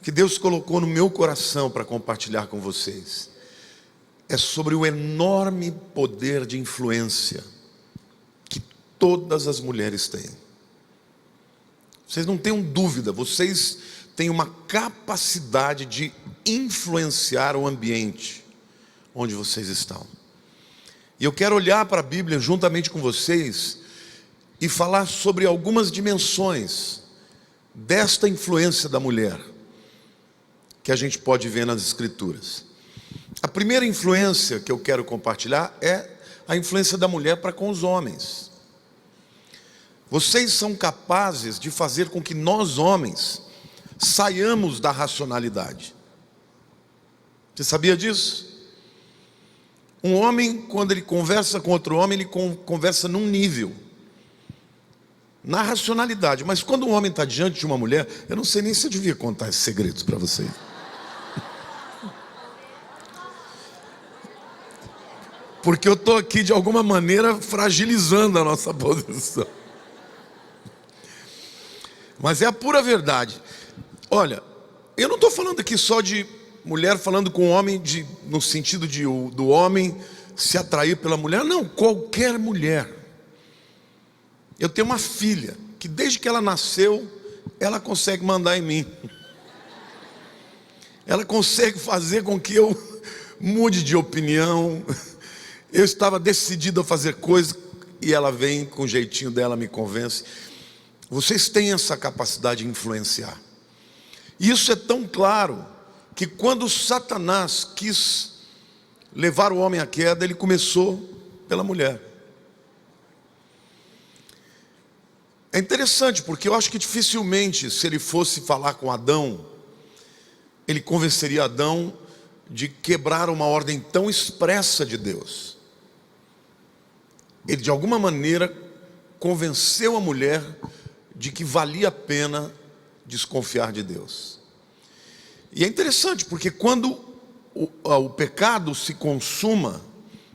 que Deus colocou no meu coração para compartilhar com vocês é sobre o enorme poder de influência que todas as mulheres têm. Vocês não tenham dúvida, vocês têm uma capacidade de influenciar o ambiente onde vocês estão. E eu quero olhar para a Bíblia juntamente com vocês e falar sobre algumas dimensões desta influência da mulher que a gente pode ver nas Escrituras. A primeira influência que eu quero compartilhar é a influência da mulher para com os homens. Vocês são capazes de fazer com que nós homens saiamos da racionalidade. Você sabia disso? Um homem, quando ele conversa com outro homem, ele conversa num nível, na racionalidade. Mas quando um homem está diante de uma mulher, eu não sei nem se eu devia contar esses segredos para vocês. Porque eu estou aqui, de alguma maneira, fragilizando a nossa posição. Mas é a pura verdade. Olha, eu não estou falando aqui só de mulher falando com homem, no sentido do homem se atrair pela mulher. Não, qualquer mulher. Eu tenho uma filha que desde que ela nasceu, ela consegue mandar em mim. Ela consegue fazer com que eu mude de opinião. Eu estava decidido a fazer coisas e ela vem com o jeitinho dela, me convence. Vocês têm essa capacidade de influenciar. Isso é tão claro que quando Satanás quis levar o homem à queda, ele começou pela mulher. É interessante, porque eu acho que dificilmente, se ele fosse falar com Adão, ele convenceria Adão de quebrar uma ordem tão expressa de Deus. Ele de alguma maneira convenceu a mulher de que valia a pena desconfiar de Deus. E é interessante, porque quando o pecado se consuma,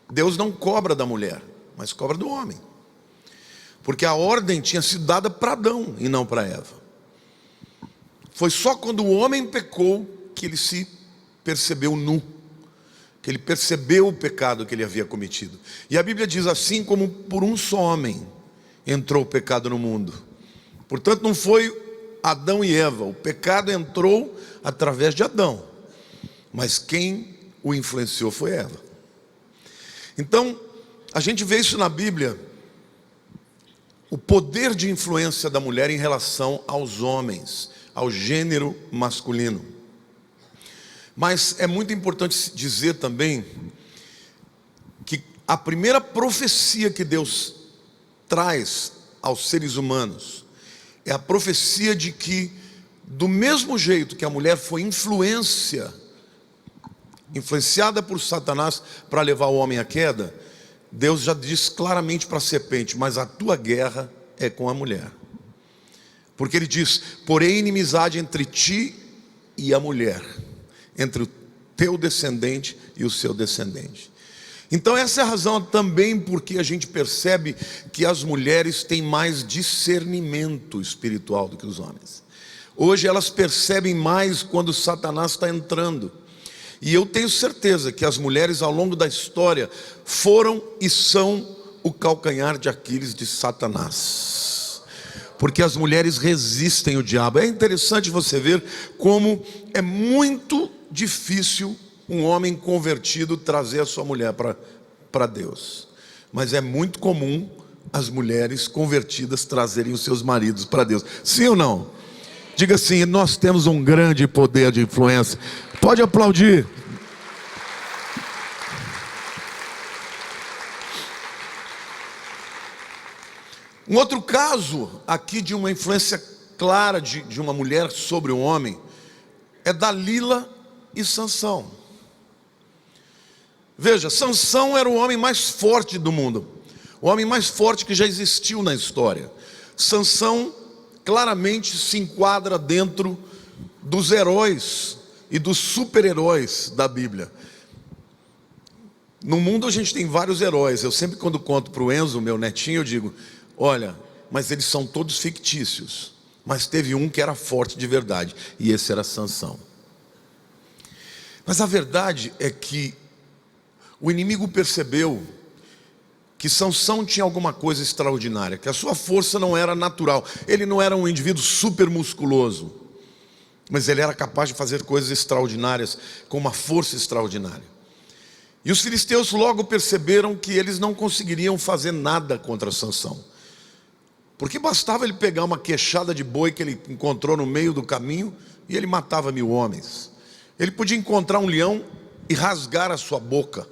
Deus não cobra da mulher, mas cobra do homem. Porque a ordem tinha sido dada para Adão e não para Eva. Foi só quando o homem pecou que ele se percebeu nu, que ele percebeu o pecado que ele havia cometido. E a Bíblia diz assim: como por um só homem entrou o pecado no mundo. Portanto, não foi Adão e Eva, o pecado entrou através de Adão, mas quem o influenciou foi Eva. Então, a gente vê isso na Bíblia, o poder de influência da mulher em relação aos homens, ao gênero masculino. Mas é muito importante dizer também que a primeira profecia que Deus traz aos seres humanos é a profecia de que, do mesmo jeito que a mulher foi influenciada por Satanás para levar o homem à queda, Deus já diz claramente para a serpente: mas a tua guerra é com a mulher. Porque ele diz: porém inimizade entre ti e a mulher, entre o teu descendente e o seu descendente. Então essa é a razão também porque a gente percebe que as mulheres têm mais discernimento espiritual do que os homens. Hoje elas percebem mais quando Satanás está entrando. E eu tenho certeza que as mulheres ao longo da história foram e são o calcanhar de Aquiles de Satanás. Porque as mulheres resistem o diabo. É interessante você ver como é muito difícil um homem convertido trazer a sua mulher para Deus. Mas é muito comum as mulheres convertidas trazerem os seus maridos para Deus. Sim ou não? Diga assim: nós temos um grande poder de influência. Pode aplaudir. Um outro caso aqui de uma influência clara de uma mulher sobre um homem é Dalila e Sansão. Veja, Sansão era o homem mais forte do mundo, o homem mais forte que já existiu na história. Sansão claramente se enquadra dentro dos heróis e dos super-heróis da Bíblia. No mundo a gente tem vários heróis. Eu sempre, quando conto para o Enzo, meu netinho, eu digo: olha, mas eles são todos fictícios. mas teve um que era forte de verdade, e esse era Sansão. Mas a verdade é que o inimigo percebeu que Sansão tinha alguma coisa extraordinária, que a sua força não era natural. Ele não era um indivíduo super musculoso, mas ele era capaz de fazer coisas extraordinárias, com uma força extraordinária. E os filisteus logo perceberam que eles não conseguiriam fazer nada contra Sansão, porque bastava ele pegar uma queixada de boi que ele encontrou no meio do caminho, e ele matava 1000 homens. Ele podia encontrar um leão e rasgar a sua boca.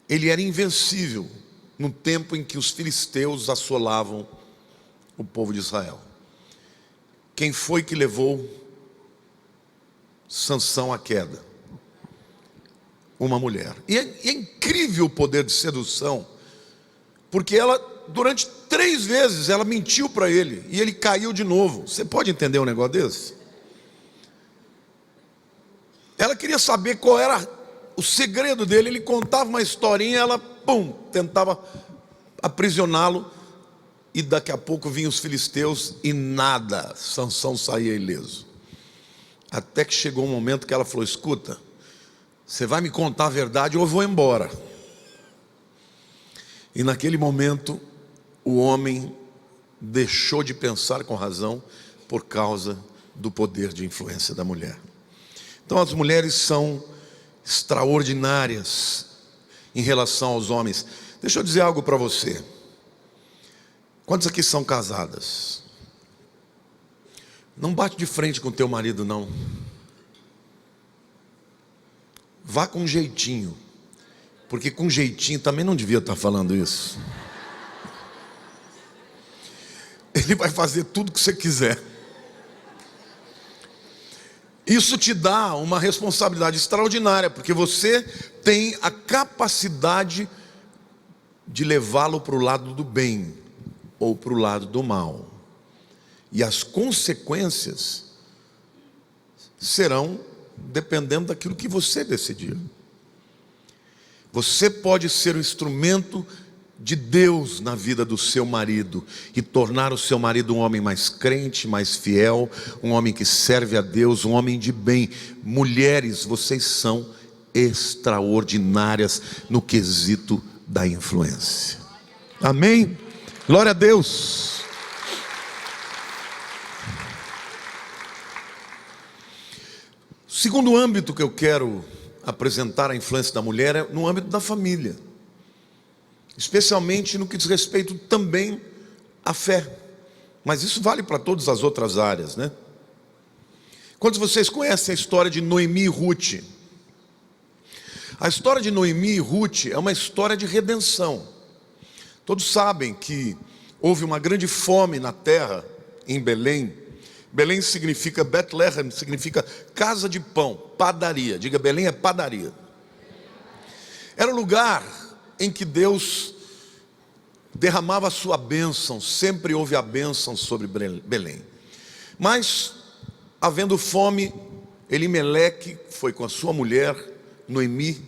Ele era invencível no tempo em que os filisteus assolavam o povo de Israel. Quem foi que levou Sansão à queda? Uma mulher. E é incrível o poder de sedução, porque ela, durante 3 vezes, ela mentiu para ele, e ele caiu de novo. Você pode entender um negócio desse? Ela queria saber qual era o segredo dele. Ele contava uma historinha, ela, tentava aprisioná-lo, e daqui a pouco vinham os filisteus e nada, Sansão saía ileso. Até que chegou um momento que ela falou: escuta, você vai me contar a verdade ou eu vou embora. E naquele momento o homem deixou de pensar com razão, por causa do poder de influência da mulher. Então as mulheres são extraordinárias em relação aos homens. Deixa eu dizer algo para você. Quantos aqui são casadas? Não bate de frente com teu marido, não. Vá com jeitinho, porque com jeitinho também não devia estar falando isso. Ele vai fazer tudo que você quiser. Isso te dá uma responsabilidade extraordinária, porque você tem a capacidade de levá-lo para o lado do bem ou para o lado do mal. E as consequências serão dependendo daquilo que você decidir. Você pode ser um instrumento de Deus na vida do seu marido e tornar o seu marido um homem mais crente, mais fiel, um homem que serve a Deus, um homem de bem. Mulheres, vocês são extraordinárias no quesito da influência. Amém? Glória a Deus. O segundo âmbito que eu quero apresentar a influência da mulher é no âmbito da família, especialmente no que diz respeito também à fé, mas isso vale para todas as outras áreas, né? Quantos de vocês conhecem a história de Noemi e Ruth? A história de Noemi e Ruth é uma história de redenção. Todos sabem que houve uma grande fome na terra, em Belém. Belém significa, Bethlehem significa casa de pão, padaria. Diga, Belém é padaria. Era o lugar em que Deus derramava a sua bênção. Sempre houve a bênção sobre Belém. Mas, havendo fome, Elimeleque foi com a sua mulher, Noemi,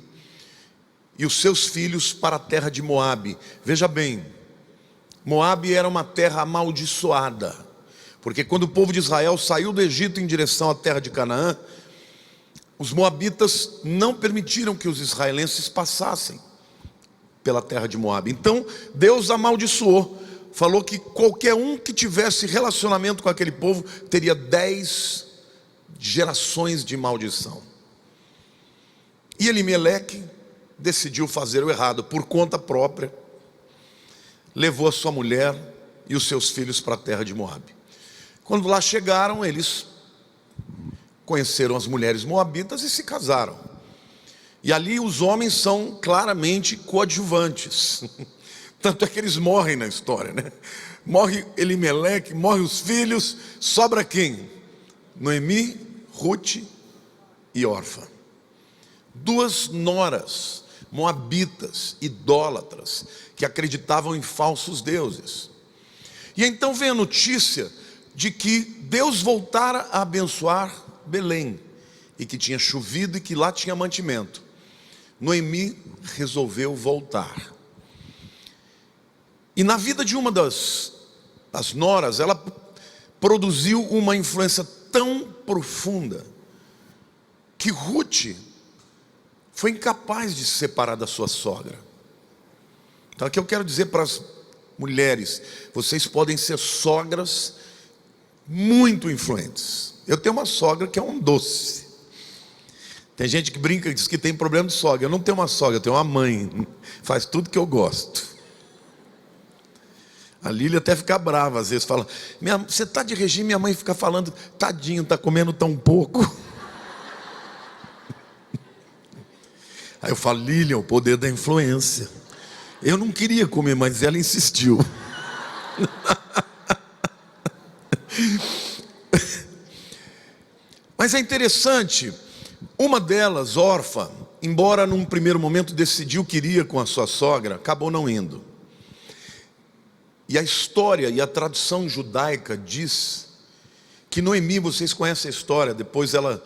e os seus filhos para a terra de Moabe. Veja bem, Moabe era uma terra amaldiçoada, porque quando o povo de Israel saiu do Egito em direção à terra de Canaã, os moabitas não permitiram que os israelenses passassem pela terra de Moabe. Então Deus amaldiçoou, falou que qualquer um que tivesse relacionamento com aquele povo teria 10 gerações de maldição. E Elimeleque decidiu fazer o errado por conta própria, levou a sua mulher e os seus filhos para a terra de Moabe. Quando lá chegaram, eles conheceram as mulheres moabitas e se casaram. E ali os homens são claramente coadjuvantes. Tanto é que eles morrem na história, né? Morre Elimeleque, morre os filhos, sobra quem? Noemi, Ruth e Orfa. 2 noras moabitas, idólatras, que acreditavam em falsos deuses. E então vem a notícia de que Deus voltara a abençoar Belém, e que tinha chovido e que lá tinha mantimento. Noemi resolveu voltar. E na vida de uma das noras, ela produziu uma influência tão profunda que Ruth foi incapaz de se separar da sua sogra. Então aqui eu quero dizer para as mulheres: vocês podem ser sogras muito influentes. Eu tenho uma sogra que é um doce. Tem gente que brinca e diz que tem problema de sogra. Eu não tenho uma sogra, eu tenho uma mãe. Faz tudo que eu gosto. A Lília até fica brava, às vezes fala: você está de regime, minha mãe fica falando, tadinho, está comendo tão pouco. Aí eu falo: Lília, o poder da influência. Eu não queria comer, mas ela insistiu. Mas é interessante, uma delas, órfã, embora num primeiro momento decidiu que iria com a sua sogra, acabou não indo. E a história e a tradição judaica diz que Noemi, vocês conhecem a história, depois ela,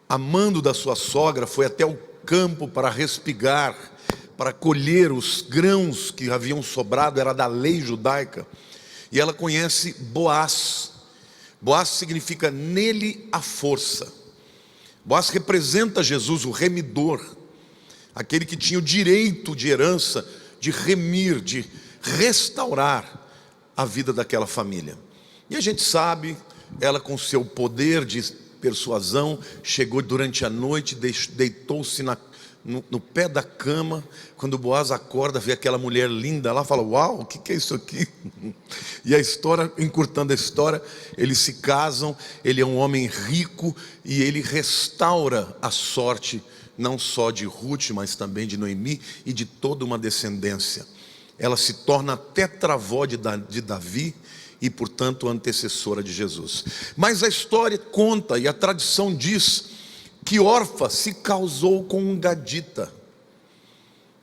amando da sua sogra, foi até o campo para respigar, para colher os grãos que haviam sobrado, era da lei judaica. E ela conhece Boaz. Boaz significa nele a força. Boaz representa Jesus, o remidor, aquele que tinha o direito de herança, de remir, de restaurar a vida daquela família. E a gente sabe, ela com seu poder de persuasão, chegou durante a noite, deitou-se no pé da cama. Quando Boaz acorda, vê aquela mulher linda lá, fala: uau, o que é isso aqui? E a história, encurtando a história, eles se casam, ele é um homem rico e ele restaura a sorte, não só de Ruth, mas também de Noemi e de toda uma descendência. Ela se torna tetravó de Davi e, portanto, antecessora de Jesus. Mas a história conta e a tradição diz que Orfa se casou com um gadita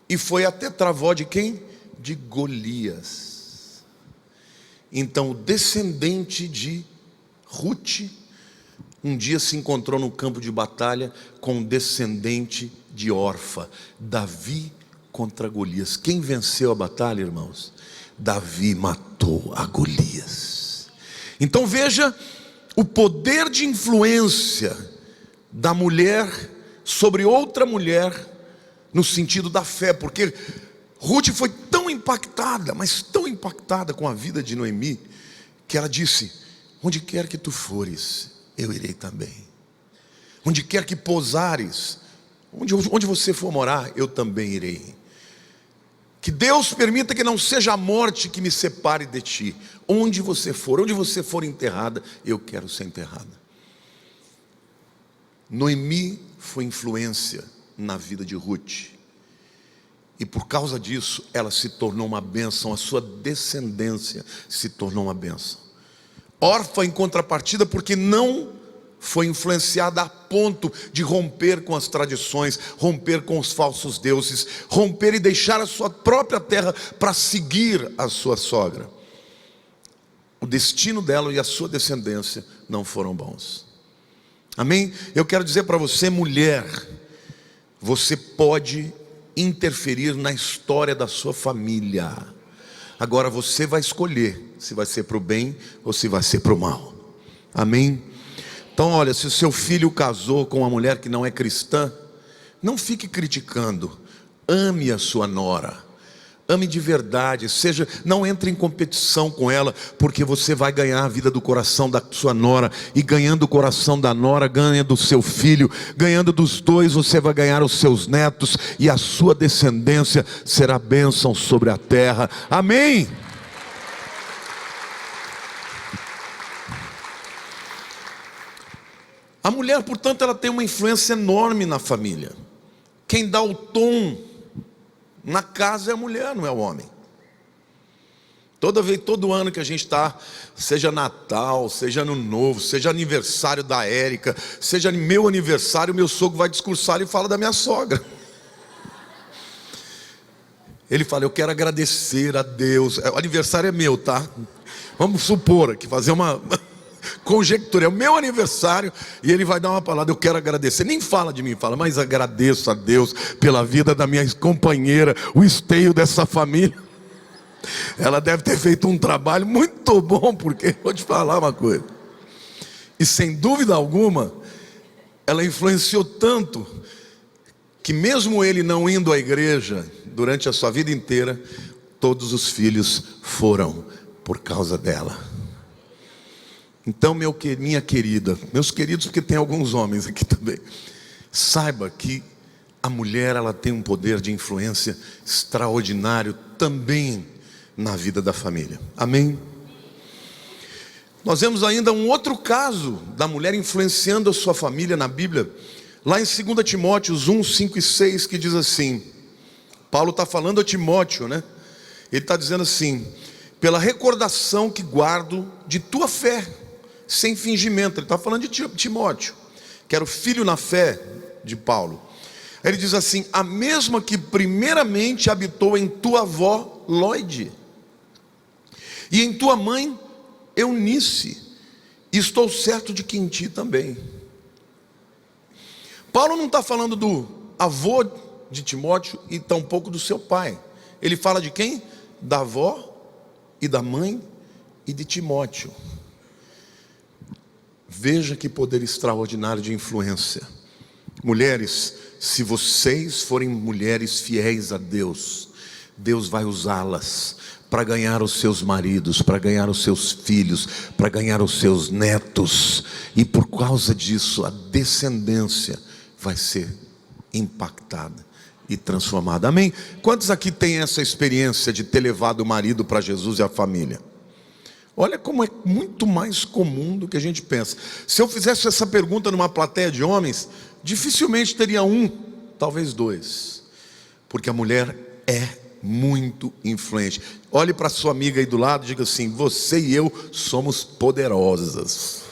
e foi a tetravó de quem? De Golias. Então o descendente de Ruth um dia se encontrou no campo de batalha com o descendente de Orfa, Davi contra Golias. Quem venceu a batalha, irmãos? Davi matou a Golias. Então veja o poder de influência da mulher sobre outra mulher, no sentido da fé, porque Ruth foi tão impactada, mas tão impactada com a vida de Noemi, que ela disse: onde quer que tu fores, eu irei também. Onde quer que pousares, onde você for morar, eu também irei. Que Deus permita que não seja a morte que me separe de ti. Onde você for enterrada, eu quero ser enterrada. Noemi foi influência na vida de Ruth. E por causa disso, ela se tornou uma bênção. A sua descendência se tornou uma bênção. Orfa, em contrapartida, porque não foi influenciada a ponto de romper com as tradições, romper com os falsos deuses, romper e deixar a sua própria terra para seguir a sua sogra. O destino dela e a sua descendência não foram bons. Amém? Eu quero dizer para você, mulher, você pode interferir na história da sua família. Agora você vai escolher se vai ser para o bem ou se vai ser para o mal. Amém? Então olha, se o seu filho casou com uma mulher que não é cristã, não fique criticando. Ame a sua nora. Ame de verdade, não entre em competição com ela, porque você vai ganhar a vida do coração da sua nora, e ganhando o coração da nora, ganha do seu filho, ganhando dos dois, você vai ganhar os seus netos, e a sua descendência será bênção sobre a terra. Amém? A mulher, portanto, ela tem uma influência enorme na família. Quem dá o tom na casa é a mulher, não é o homem. Todo ano que a gente está, seja Natal, seja Ano Novo, seja aniversário da Érica, seja meu aniversário, meu sogro vai discursar e fala da minha sogra. Ele fala: eu quero agradecer a Deus. O aniversário é meu, tá? Vamos supor aqui, fazer uma conjectura, é o meu aniversário, e ele vai dar uma palavra: eu quero agradecer. Nem fala de mim, fala: mas agradeço a Deus pela vida da minha companheira, o esteio dessa família. Ela deve ter feito um trabalho muito bom, porque vou te falar uma coisa. E sem dúvida alguma, ela influenciou tanto que mesmo ele não indo à igreja durante a sua vida inteira, todos os filhos foram por causa dela. Então, minha querida, meus queridos, porque tem alguns homens aqui também, saiba que a mulher, ela tem um poder de influência extraordinário também na vida da família. Amém? Nós vemos ainda um outro caso da mulher influenciando a sua família na Bíblia, lá em 2 Timóteo 1, 5 e 6, que diz assim, Paulo está falando a Timóteo, né? Ele está dizendo assim, pela recordação que guardo de tua fé, sem fingimento. Ele está falando de Timóteo, que era o filho na fé de Paulo. Ele diz assim, a mesma que primeiramente habitou em tua avó Lóide, e em tua mãe Eunice, e estou certo de que em ti também. Paulo não está falando do avô de Timóteo e tampouco do seu pai. Ele fala de quem? Da avó e da mãe e de Timóteo. Veja que poder extraordinário de influência. Mulheres, se vocês forem mulheres fiéis a Deus, Deus vai usá-las para ganhar os seus maridos, para ganhar os seus filhos, para ganhar os seus netos. E por causa disso, a descendência vai ser impactada e transformada. Amém? Quantos aqui têm essa experiência de ter levado o marido para Jesus e a família? Olha como é muito mais comum do que a gente pensa. Se eu fizesse essa pergunta numa plateia de homens, dificilmente teria um, talvez dois. Porque a mulher é muito influente. Olhe para sua amiga aí do lado e diga assim, você e eu somos poderosas.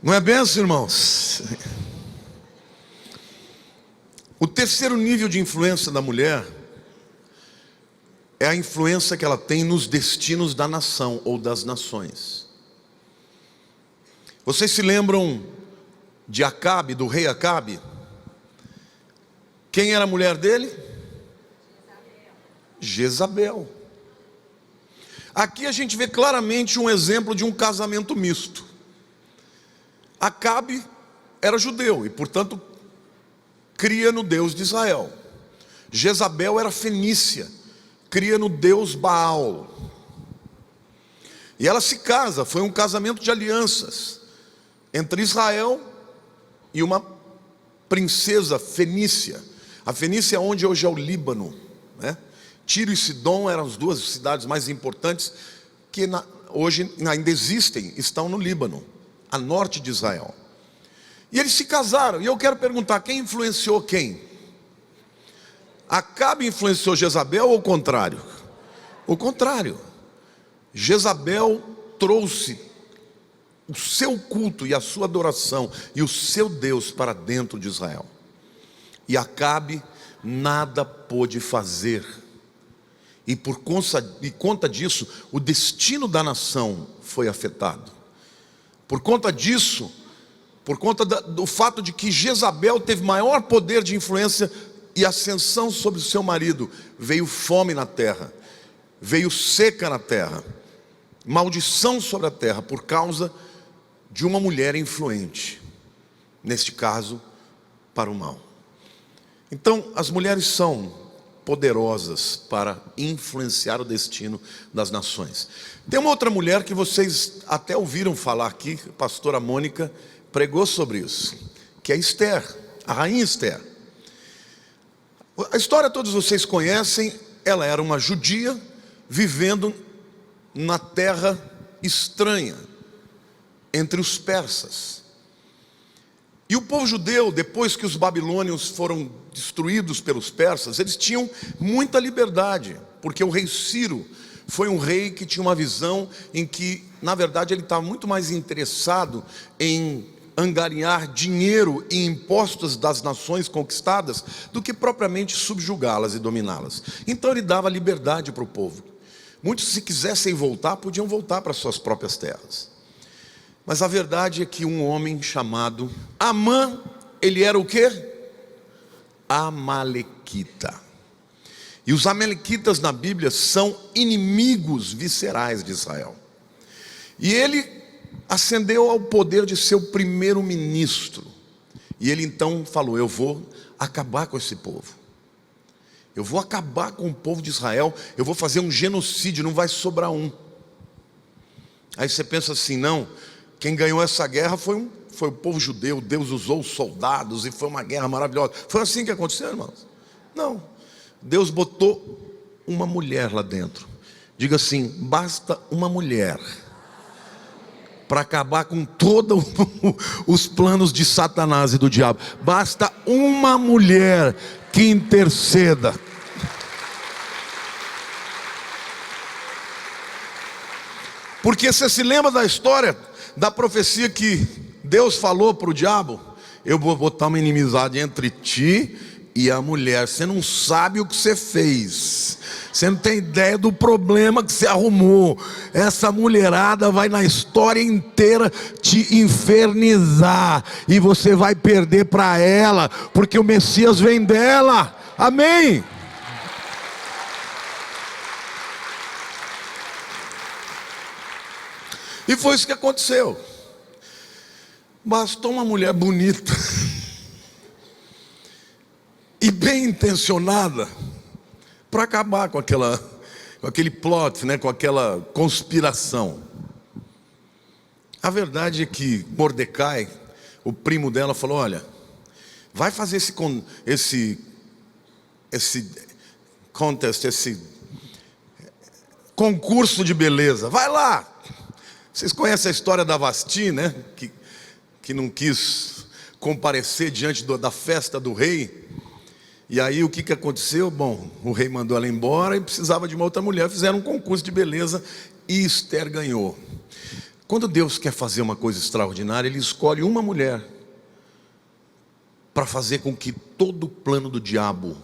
Não é bem assim, irmãos? O terceiro nível de influência da mulher é a influência que ela tem nos destinos da nação ou das nações. Vocês se lembram de Acabe, do rei Acabe? Quem era a mulher dele? Jezabel. Aqui a gente vê claramente um exemplo de um casamento misto. Acabe era judeu e, portanto, cria no Deus de Israel. Jezabel era fenícia, cria no Deus Baal. E ela se casa, foi um casamento de alianças entre Israel e uma princesa fenícia. A Fenícia é onde hoje é o Líbano, né? Tiro e Sidom eram as duas cidades mais importantes que hoje ainda existem, estão no Líbano, a norte de Israel. E eles se casaram, e eu quero perguntar, quem influenciou quem? Acabe influenciou Jezabel ou o contrário? O contrário. Jezabel trouxe o seu culto e a sua adoração e o seu Deus para dentro de Israel. E Acabe nada pôde fazer. E por conta disso, o destino da nação foi afetado. Por conta disso, por conta do fato de que Jezabel teve maior poder de influência e ascensão sobre o seu marido, veio fome na terra, veio seca na terra, maldição sobre a terra, por causa de uma mulher influente, neste caso, para o mal. Então, as mulheres são poderosas para influenciar o destino das nações. Tem uma outra mulher que vocês até ouviram falar aqui, a pastora Mônica pregou sobre isso, que é Esther, a rainha Esther. A história todos vocês conhecem. Ela era uma judia vivendo na terra estranha, entre os persas. E o povo judeu, depois que os babilônios foram destruídos pelos persas, eles tinham muita liberdade, porque o rei Ciro foi um rei que tinha uma visão em que, na verdade, ele estava muito mais interessado em angariar dinheiro e impostos das nações conquistadas do que propriamente subjugá-las e dominá-las. Então ele dava liberdade para o povo. Muitos, se quisessem voltar, podiam voltar para suas próprias terras. Mas a verdade é que um homem chamado Amã, ele era o quê? Amalequita. E os amalequitas na Bíblia são inimigos viscerais de Israel. E ele ascendeu ao poder de ser o primeiro-ministro. E ele então falou: eu vou acabar com esse povo. Eu vou acabar com o povo de Israel. Eu vou fazer um genocídio, não vai sobrar um. Aí você pensa assim: não, quem ganhou essa guerra foi o povo judeu. Deus usou os soldados e foi uma guerra maravilhosa. Foi assim que aconteceu, irmãos? Não, Deus botou uma mulher lá dentro. Diga assim: basta uma mulher para acabar com todos os planos de Satanás e do diabo. Basta uma mulher que interceda. Porque você se lembra da história, da profecia que Deus falou para o diabo: eu vou botar uma inimizade entre ti e a mulher. Você não sabe o que você fez, você não tem ideia do problema que você arrumou. Essa mulherada vai na história inteira te infernizar, e você vai perder para ela, porque o Messias vem dela. Amém? E foi isso que aconteceu. Bastou uma mulher bonita e bem intencionada para acabar com aquele plot, né, com aquela conspiração. A verdade é que Mordecai, o primo dela, falou: olha, vai fazer esse contest, esse concurso de beleza, vai lá. Vocês conhecem a história da Vasti, né? Que não quis comparecer diante da festa do rei. E aí o que aconteceu? Bom, o rei mandou ela embora e precisava de uma outra mulher. Fizeram um concurso de beleza e Esther ganhou. Quando Deus quer fazer uma coisa extraordinária, Ele escolhe uma mulher para fazer com que todo o plano do diabo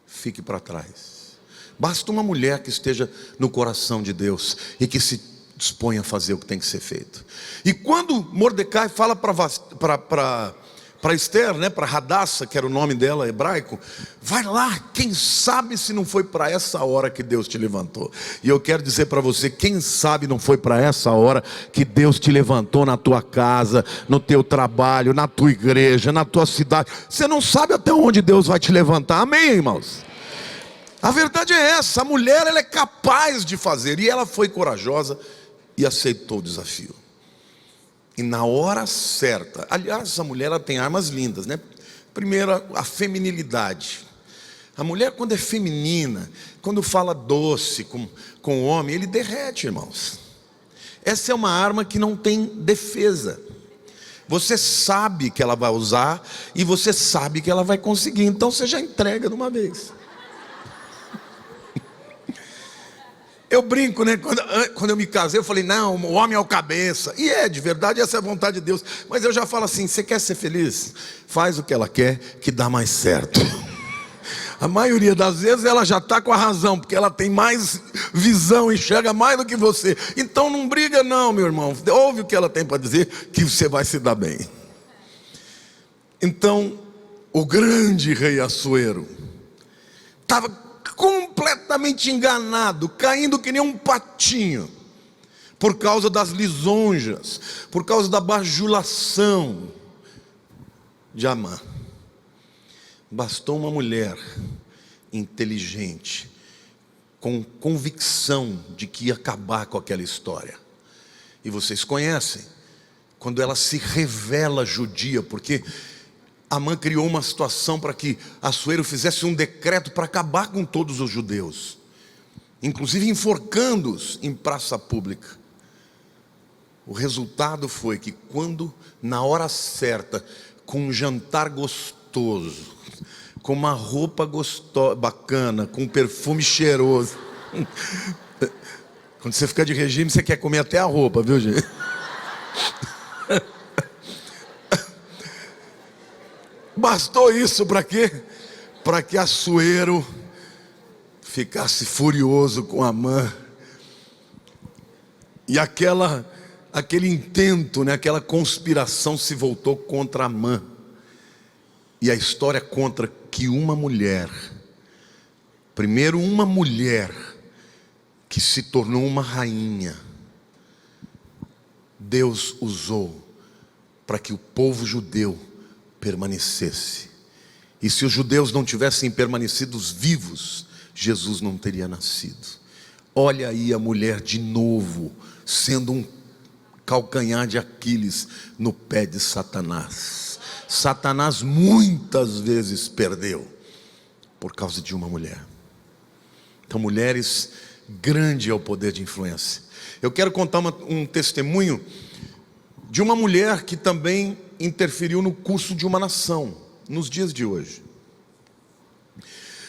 fique para trás. Basta uma mulher que esteja no coração de Deus e que se dispõe a fazer o que tem que ser feito. E quando Mordecai fala para Esther, né, para Hadassah, que era o nome dela hebraico: vai lá, quem sabe se não foi para essa hora que Deus te levantou. E eu quero dizer para você: quem sabe não foi para essa hora que Deus te levantou na tua casa, no teu trabalho, na tua igreja, na tua cidade. Você não sabe até onde Deus vai te levantar. Amém, irmãos? A verdade é essa: a mulher, ela é capaz de fazer, e ela foi corajosa e aceitou o desafio. E na hora certa, aliás, essa mulher, ela tem armas lindas, né? Primeiro, a feminilidade. A mulher, quando é feminina, quando fala doce com o homem, ele derrete, irmãos. Essa é uma arma que não tem defesa. Você sabe que ela vai usar e você sabe que ela vai conseguir, então você já entrega de uma vez. Eu brinco, né? Quando eu me casei, eu falei: não, o homem é o cabeça. E de verdade, essa é a vontade de Deus. Mas eu já falo assim: você quer ser feliz? Faz o que ela quer, que dá mais certo. A maioria das vezes ela já está com a razão, porque ela tem mais visão, enxerga mais do que você. Então não briga não, meu irmão. Ouve o que ela tem para dizer, que você vai se dar bem. Então, o grande rei Assuero estava completamente enganado, caindo que nem um patinho, por causa das lisonjas, por causa da bajulação de Amã. Bastou uma mulher inteligente, com convicção de que ia acabar com aquela história. E vocês conhecem, quando ela se revela judia, porque Amã criou uma situação para que Assuero fizesse um decreto para acabar com todos os judeus, inclusive enforcando-os em praça pública. O resultado foi que quando, na hora certa, com um jantar gostoso, com uma roupa gostosa, bacana, com um perfume cheiroso. Quando você fica de regime, você quer comer até a roupa, viu, gente? Bastou isso para quê? Para que Assuero ficasse furioso com Amã. E aquela aquele intento, né, aquela conspiração se voltou contra Amã. E a história conta que uma mulher, primeiro uma mulher que se tornou uma rainha, Deus usou para que o povo judeu permanecesse. E se os judeus não tivessem permanecido vivos, Jesus não teria nascido. Olha aí a mulher de novo, sendo um calcanhar de Aquiles no pé de Satanás. Satanás muitas vezes perdeu por causa de uma mulher. Então, mulheres, grande é o poder de influência. Eu quero contar um testemunho de uma mulher que também interferiu no curso de uma nação, nos dias de hoje.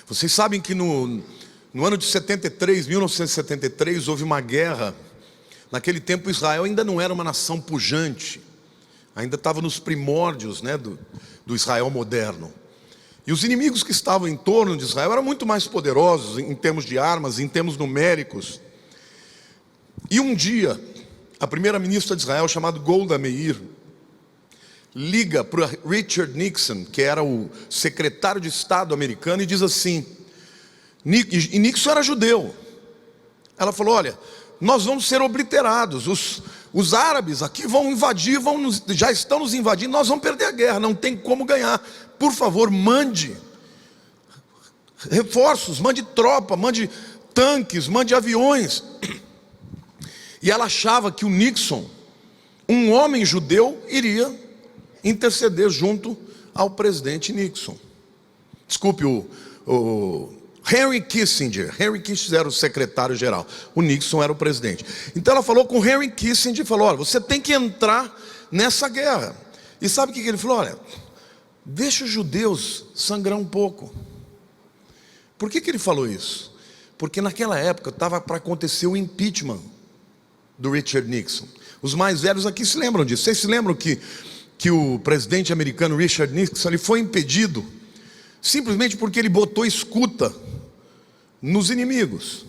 Vocês sabem que no ano de 1973, houve uma guerra. Naquele tempo Israel ainda não era uma nação pujante, ainda estava nos primórdios, né, do Israel moderno. E os inimigos que estavam em torno de Israel eram muito mais poderosos em termos de armas, em termos numéricos. E um dia, a primeira-ministra de Israel, chamada Golda Meir, liga para Richard Nixon, que era o secretário de Estado americano, e diz assim, e Nixon era judeu. Ela falou, olha, nós vamos ser obliterados, os árabes aqui vão invadir, já estão nos invadindo, nós vamos perder a guerra, não tem como ganhar. Por favor, mande reforços, mande tropa, mande tanques, mande aviões. E ela achava que o Nixon, um homem judeu, iria interceder junto ao presidente Nixon. Desculpe, o Henry Kissinger. Henry Kissinger era o secretário-geral, o Nixon era o presidente. Então ela falou com Henry Kissinger e falou, olha, você tem que entrar nessa guerra. E sabe o que ele falou? Olha, deixa os judeus sangrar um pouco. Por que ele falou isso? Porque naquela época estava para acontecer o impeachment do Richard Nixon. Os mais velhos aqui se lembram disso. Vocês se lembram que o presidente americano Richard Nixon ele foi impedido simplesmente porque ele botou escuta nos inimigos.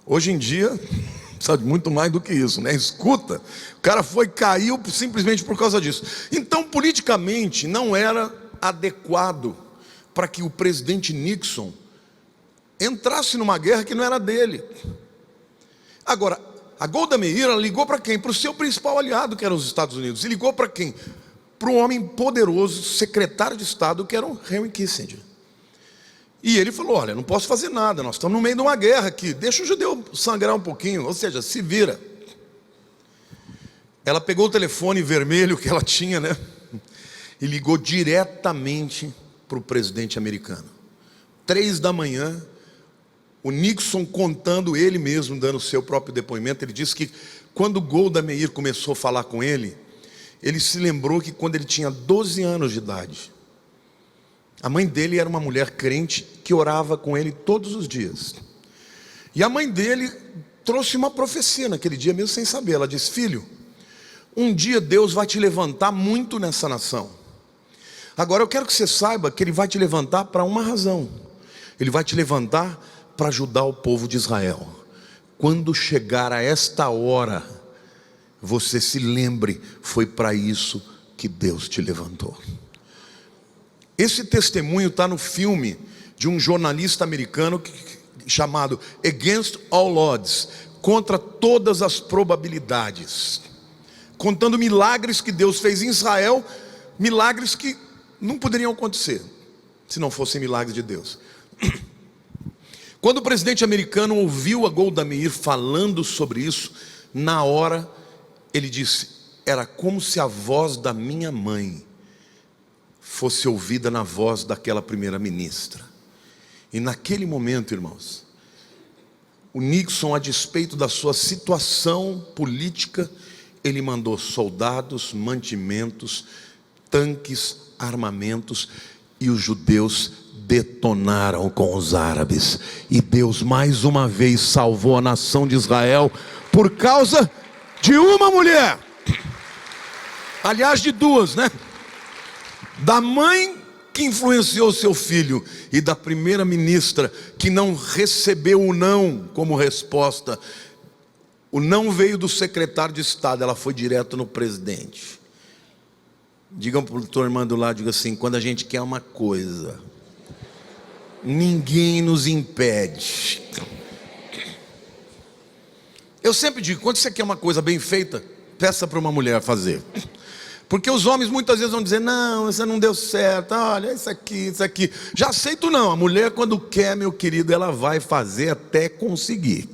Hoje em dia, sabe, muito mais do que isso, né? Escuta, o cara caiu simplesmente por causa disso. Então, politicamente, não era adequado para que o presidente Nixon entrasse numa guerra que não era dele. Agora, a Golda Meir ligou para quem? Para o seu principal aliado, que eram os Estados Unidos. E ligou para quem? Para um homem poderoso, secretário de Estado, que era o Henry Kissinger. E ele falou, olha, não posso fazer nada, nós estamos no meio de uma guerra aqui, deixa o judeu sangrar um pouquinho, ou seja, se vira. Ela pegou o telefone vermelho que ela tinha, né? E ligou diretamente para o presidente americano. 3 da manhã, o Nixon contando ele mesmo, dando o seu próprio depoimento, ele disse que quando Golda Meir começou a falar com ele se lembrou que quando ele tinha 12 anos de idade, a mãe dele era uma mulher crente que orava com ele todos os dias. E a mãe dele trouxe uma profecia naquele dia mesmo sem saber. Ela disse, filho, um dia Deus vai te levantar muito nessa nação. Agora eu quero que você saiba que Ele vai te levantar para uma razão. Ele vai te levantar para ajudar o povo de Israel. Quando chegar a esta hora, você se lembre, foi para isso que Deus te levantou. Esse testemunho está no filme de um jornalista americano chamado Against All Odds, contra todas as probabilidades, contando milagres que Deus fez em Israel, milagres que não poderiam acontecer se não fossem milagres de Deus. Quando o presidente americano ouviu a Golda Meir falando sobre isso, na hora ele disse, era como se a voz da minha mãe fosse ouvida na voz daquela primeira-ministra. E naquele momento, irmãos, o Nixon, a despeito da sua situação política, ele mandou soldados, mantimentos, tanques, armamentos, e os judeus detonaram com os árabes. E Deus mais uma vez salvou a nação de Israel por causa de uma mulher. Aliás, de duas, né? Da mãe que influenciou seu filho e da primeira ministra que não recebeu o não como resposta O não veio do secretário de Estado, ela foi direto no presidente. Digam para o tua irmã do lado, diga assim: quando a gente quer uma coisa, ninguém nos impede. Eu sempre digo, quando você quer uma coisa bem feita, peça para uma mulher fazer. Porque os homens muitas vezes vão dizer: não, isso não deu certo, olha, isso aqui. Já aceito não, a mulher quando quer, meu querido, ela vai fazer até conseguir.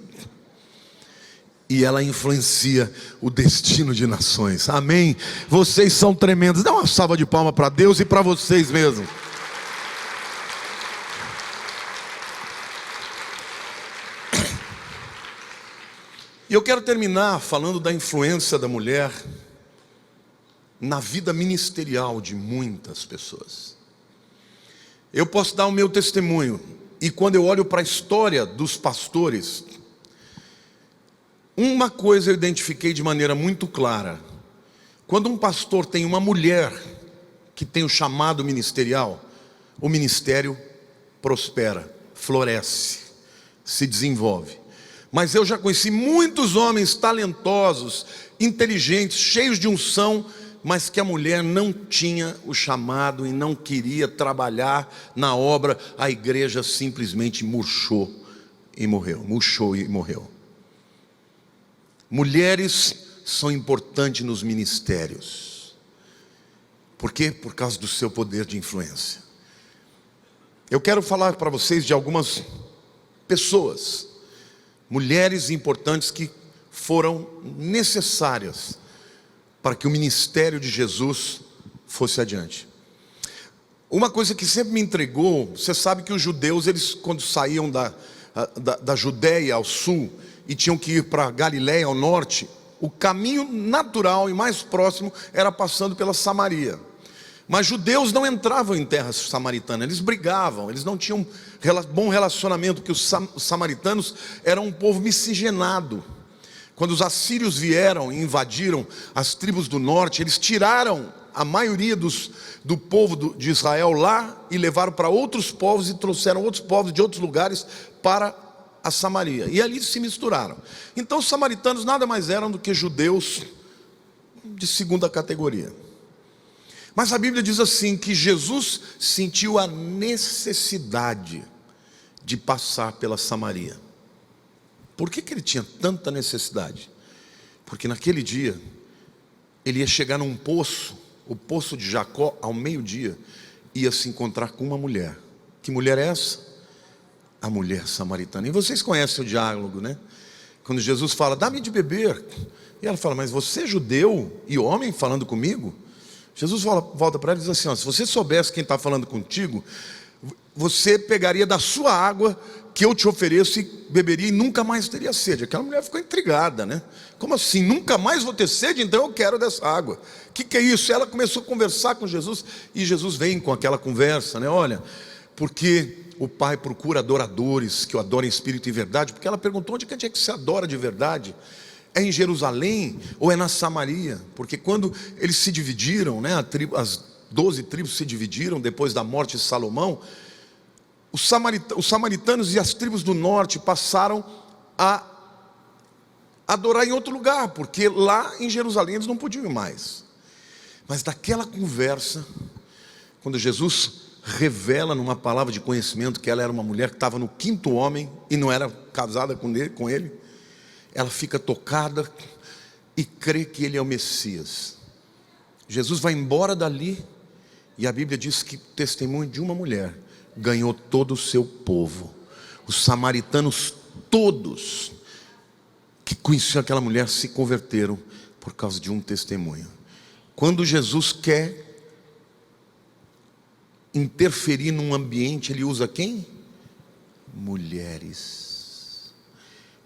E ela influencia o destino de nações. Amém? Vocês são tremendos. Dá uma salva de palmas para Deus e para vocês mesmos. E eu quero terminar falando da influência da mulher na vida ministerial de muitas pessoas. Eu posso dar o meu testemunho, e quando eu olho para a história dos pastores, uma coisa eu identifiquei de maneira muito clara: quando um pastor tem uma mulher que tem o chamado ministerial, o ministério prospera, floresce, se desenvolve. Mas eu já conheci muitos homens talentosos, inteligentes, cheios de unção, mas que a mulher não tinha o chamado e não queria trabalhar na obra. A igreja simplesmente murchou e morreu. Mulheres são importantes nos ministérios. Por quê? Por causa do seu poder de influência. Eu quero falar para vocês de algumas pessoas, mulheres importantes que foram necessárias para que o ministério de Jesus fosse adiante. Uma coisa que sempre me intrigou, você sabe que os judeus, eles quando saíam da Judéia ao sul e tinham que ir para Galiléia ao norte, o caminho natural e mais próximo era passando pela Samaria. Mas judeus não entravam em terra samaritana, eles brigavam, eles não tinham bom relacionamento, porque os samaritanos eram um povo miscigenado. Quando os assírios vieram e invadiram as tribos do norte, eles tiraram a maioria do povo de Israel lá e levaram para outros povos e trouxeram outros povos de outros lugares para a Samaria, e ali se misturaram. Então os samaritanos nada mais eram do que judeus de segunda categoria. Mas a Bíblia diz assim, que Jesus sentiu a necessidade de passar pela Samaria. Por que ele tinha tanta necessidade? Porque naquele dia ele ia chegar num poço, o poço de Jacó, ao meio-dia, ia se encontrar com uma mulher. Que mulher é essa? A mulher samaritana. E vocês conhecem o diálogo, né? Quando Jesus fala: dá-me de beber. E ela fala: mas você é judeu e homem falando comigo? Jesus volta para ela e diz assim: ó, se você soubesse quem está falando contigo, você pegaria da sua água que eu te ofereço e beberia e nunca mais teria sede. Aquela mulher ficou intrigada, né? Como assim? Nunca mais vou ter sede? Então eu quero dessa água. O que é isso? Ela começou a conversar com Jesus, e Jesus vem com aquela conversa, né? Olha, porque o Pai procura adoradores que o adorem em espírito e verdade. Porque ela perguntou: onde que se adora de verdade? É em Jerusalém ou é na Samaria? Porque quando eles se dividiram, né, as 12 tribos se dividiram depois da morte de Salomão, os samaritanos e as tribos do norte passaram a adorar em outro lugar, porque lá em Jerusalém eles não podiam ir mais. Mas daquela conversa, quando Jesus revela numa palavra de conhecimento que ela era uma mulher que estava no 5º homem e não era casada com ele, ela fica tocada e crê que ele é o Messias. Jesus vai embora dali, e a Bíblia diz que o testemunho de uma mulher ganhou todo o seu povo. Os samaritanos todos que conheciam aquela mulher se converteram por causa de um testemunho. Quando Jesus quer interferir num ambiente, ele usa quem? Mulheres.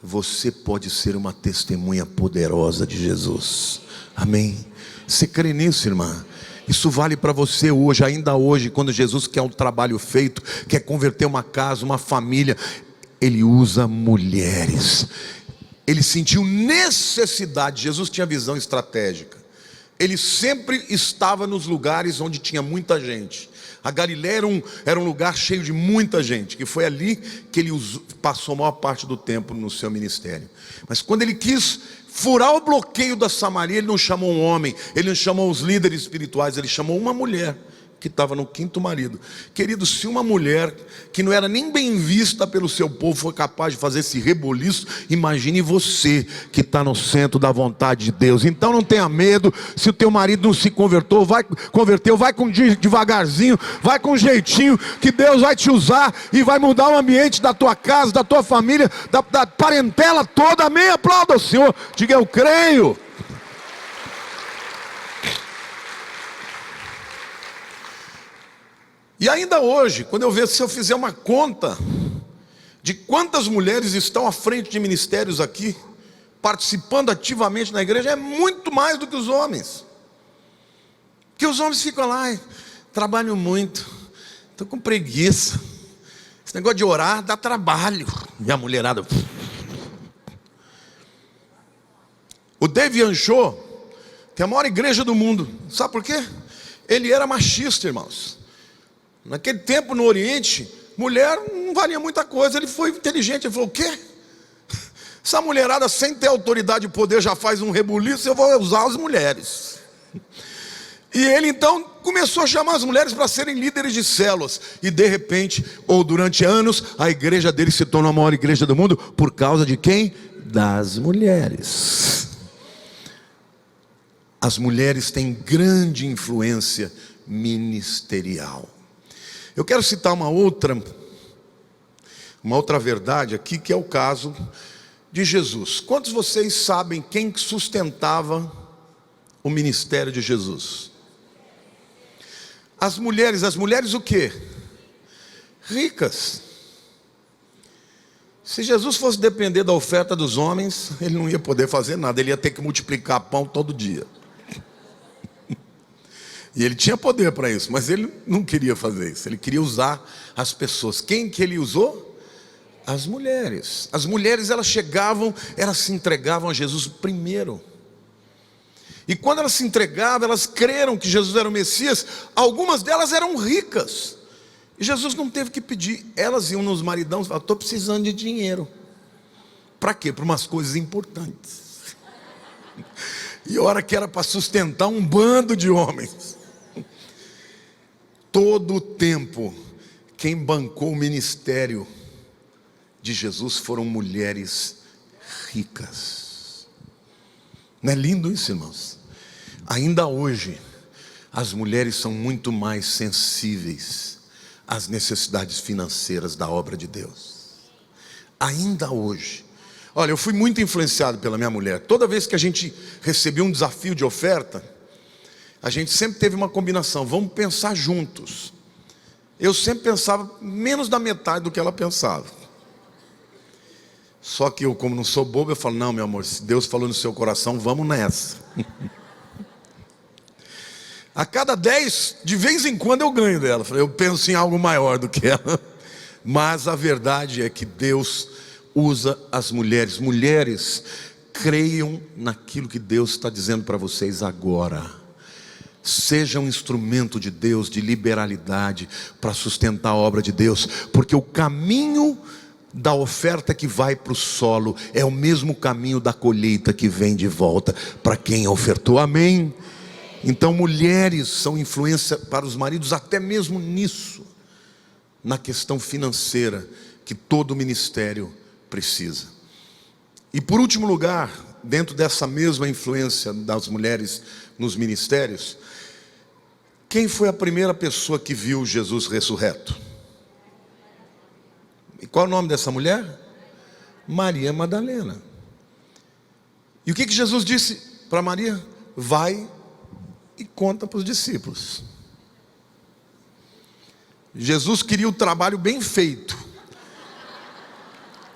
Você pode ser uma testemunha poderosa de Jesus. Amém? Você crê nisso, irmã? Isso vale para você hoje, ainda hoje, quando Jesus quer um trabalho feito, quer converter uma casa, uma família, ele usa mulheres. Ele sentiu necessidade. Jesus tinha visão estratégica. Ele sempre estava nos lugares onde tinha muita gente. A Galileia era um lugar cheio de muita gente, que foi ali que ele passou a maior parte do tempo no seu ministério. Mas quando ele quis furar o bloqueio da Samaria, ele não chamou um homem, ele não chamou os líderes espirituais, ele chamou uma mulher que estava no 5º marido. Querido, se uma mulher que não era nem bem vista pelo seu povo foi capaz de fazer esse reboliço, imagine você que está no centro da vontade de Deus. Então não tenha medo. Se o teu marido não se converteu, vai devagarzinho, vai com jeitinho, que Deus vai te usar e vai mudar o ambiente da tua casa, da tua família, da parentela toda. Amém? Aplauda o Senhor, diga: eu creio. E ainda hoje, se eu fizer uma conta de quantas mulheres estão à frente de ministérios aqui, participando ativamente na igreja, é muito mais do que os homens. Porque os homens ficam lá: trabalho muito, estou com preguiça, esse negócio de orar dá trabalho. E a mulherada... O David Anchot tem a maior igreja do mundo. Sabe por quê? Ele era machista, irmãos. Naquele tempo no Oriente, mulher não valia muita coisa. Ele foi inteligente, ele falou: o quê? Essa mulherada sem ter autoridade e poder já faz um rebuliço, eu vou usar as mulheres. E ele então começou a chamar as mulheres para serem líderes de células. E de repente, ou durante anos, a igreja dele se tornou a maior igreja do mundo. Por causa de quem? Das mulheres. As mulheres têm grande influência ministerial. Eu quero citar uma outra verdade aqui, que é o caso de Jesus. Quantos de vocês sabem quem sustentava o ministério de Jesus? As mulheres o quê? Ricas. Se Jesus fosse depender da oferta dos homens, ele não ia poder fazer nada, ele ia ter que multiplicar pão todo dia. E ele tinha poder para isso, mas ele não queria fazer isso. Ele queria usar as pessoas. Quem que ele usou? As mulheres. As mulheres, elas chegavam, elas se entregavam a Jesus primeiro. E quando elas se entregavam, elas creram que Jesus era o Messias. Algumas delas eram ricas. E Jesus não teve que pedir. Elas iam nos maridãos e falavam: estou precisando de dinheiro. Para quê? Para umas coisas importantes. E a hora que era para sustentar um bando de homens. Todo o tempo, quem bancou o ministério de Jesus foram mulheres ricas. Não é lindo isso, irmãos? Ainda hoje, as mulheres são muito mais sensíveis às necessidades financeiras da obra de Deus. Ainda hoje. Olha, eu fui muito influenciado pela minha mulher. Toda vez que a gente recebia um desafio de oferta, a gente sempre teve uma combinação: vamos pensar juntos. Eu sempre pensava menos da metade do que ela pensava. Só que eu, como não sou bobo, eu falo: não, meu amor, se Deus falou no seu coração, vamos nessa. A cada 10, de vez em quando eu ganho dela. Eu penso em algo maior do que ela. Mas a verdade é que Deus usa as mulheres. Mulheres, creiam naquilo que Deus está dizendo para vocês agora. Seja um instrumento de Deus, de liberalidade, para sustentar a obra de Deus. Porque o caminho da oferta que vai para o solo é o mesmo caminho da colheita que vem de volta para quem ofertou. Amém? Então mulheres são influência para os maridos até mesmo nisso, na questão financeira que todo ministério precisa. E por último lugar, dentro dessa mesma influência das mulheres nos ministérios, quem foi a primeira pessoa que viu Jesus ressurreto? E qual é o nome dessa mulher? Maria Madalena. E o que Jesus disse para Maria? Vai e conta para os discípulos. Jesus queria o trabalho bem feito.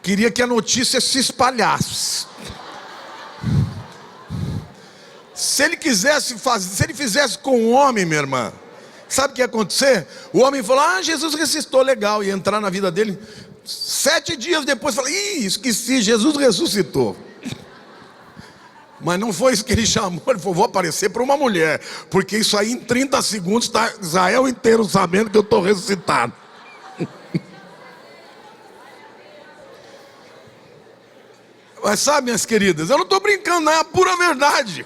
Queria que a notícia se espalhasse. Se ele quisesse fazer, se ele fizesse com um homem, minha irmã, sabe o que ia acontecer? O homem falou: Jesus ressuscitou, legal, ia entrar na vida dele. 7 dias depois, falou: esqueci, Jesus ressuscitou. Mas não foi isso que ele chamou. Ele falou: vou aparecer para uma mulher, porque isso aí em 30 segundos está Israel inteiro sabendo que eu estou ressuscitado. Mas sabe, minhas queridas, eu não estou brincando, não, é a pura verdade.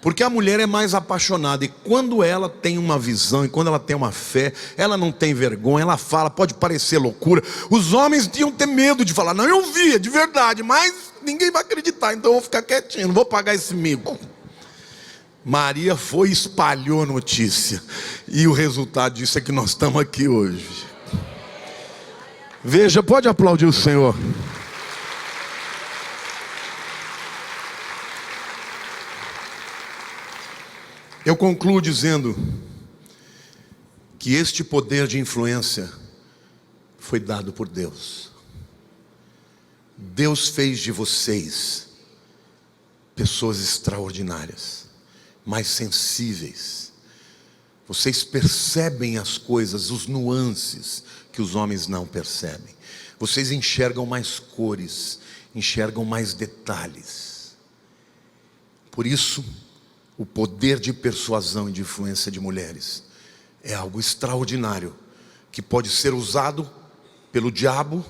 Porque a mulher é mais apaixonada, e quando ela tem uma visão, e quando ela tem uma fé, ela não tem vergonha, ela fala, pode parecer loucura. Os homens tinham que ter medo de falar: não, eu vi, é de verdade, mas ninguém vai acreditar, então eu vou ficar quietinho, não vou pagar esse mico. Maria foi e espalhou a notícia, e o resultado disso é que nós estamos aqui hoje. Veja, pode aplaudir o Senhor. Eu concluo dizendo que este poder de influência foi dado por Deus. Deus fez de vocês pessoas extraordinárias, mais sensíveis. Vocês percebem as coisas, os nuances que os homens não percebem. Vocês enxergam mais cores, enxergam mais detalhes. Por isso, o poder de persuasão e de influência de mulheres é algo extraordinário, que pode ser usado pelo diabo,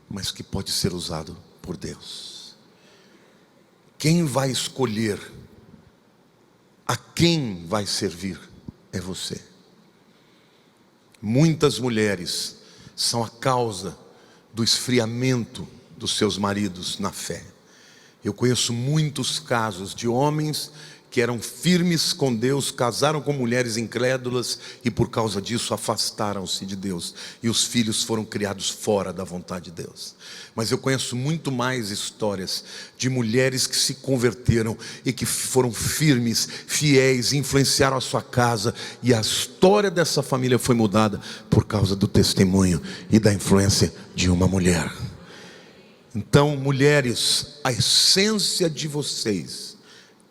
mas que pode ser usado por Deus. Quem vai escolher a quem vai servir é você. Muitas mulheres são a causa do esfriamento dos seus maridos na fé. Eu conheço muitos casos de homens que eram firmes com Deus, casaram com mulheres incrédulas e por causa disso afastaram-se de Deus, e os filhos foram criados fora da vontade de Deus. Mas eu conheço muito mais histórias de mulheres que se converteram e que foram firmes, fiéis, influenciaram a sua casa, e a história dessa família foi mudada por causa do testemunho e da influência de uma mulher. Então, mulheres, a essência de vocês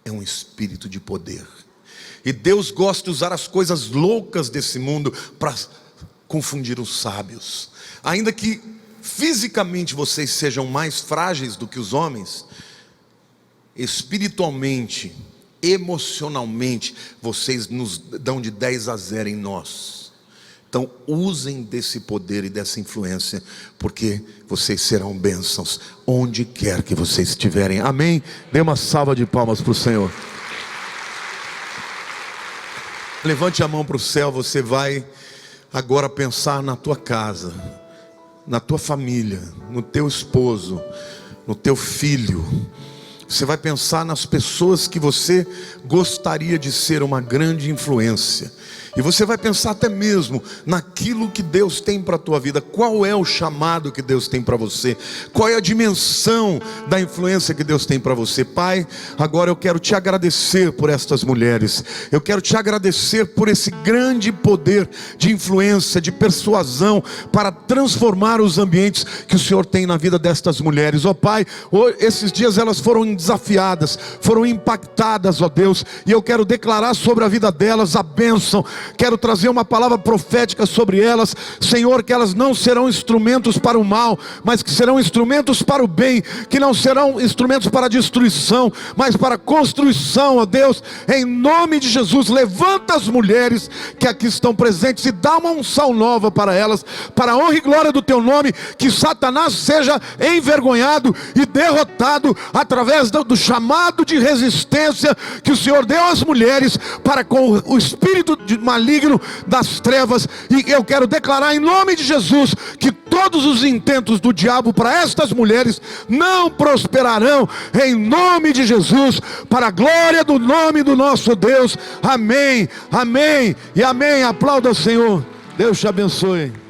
é um espírito de poder. E Deus gosta de usar as coisas loucas desse mundo para confundir os sábios. Ainda que fisicamente vocês sejam mais frágeis do que os homens, espiritualmente, emocionalmente, vocês nos dão de 10-0 em nós. Então usem desse poder e dessa influência, porque vocês serão bênçãos onde quer que vocês estiverem. Amém? Dê uma salva de palmas para o Senhor. Levante a mão para o céu. Você vai agora pensar na tua casa, na tua família, no teu esposo, no teu filho. Você vai pensar nas pessoas que você gostaria de ser uma grande influência. E você vai pensar até mesmo naquilo que Deus tem para a tua vida. Qual é o chamado que Deus tem para você? Qual é a dimensão da influência que Deus tem para você? Pai, agora eu quero te agradecer por estas mulheres. Eu quero te agradecer por esse grande poder de influência, de persuasão, para transformar os ambientes que o Senhor tem na vida destas mulheres. Ó Pai, esses dias elas foram desafiadas, foram impactadas, ó Deus. E eu quero declarar sobre a vida delas a bênção. Quero trazer uma palavra profética sobre elas, Senhor, que elas não serão instrumentos para o mal, mas que serão instrumentos para o bem, que não serão instrumentos para a destruição, mas para a construção, ó Deus, em nome de Jesus. Levanta as mulheres que aqui estão presentes e dá uma unção nova para elas, para a honra e glória do teu nome, que Satanás seja envergonhado e derrotado, através do chamado de resistência que o Senhor deu às mulheres, para com o espírito maligno das trevas. E eu quero declarar em nome de Jesus que todos os intentos do diabo para estas mulheres não prosperarão, em nome de Jesus, para a glória do nome do nosso Deus. Amém, amém e amém. Aplauda o Senhor. Deus te abençoe.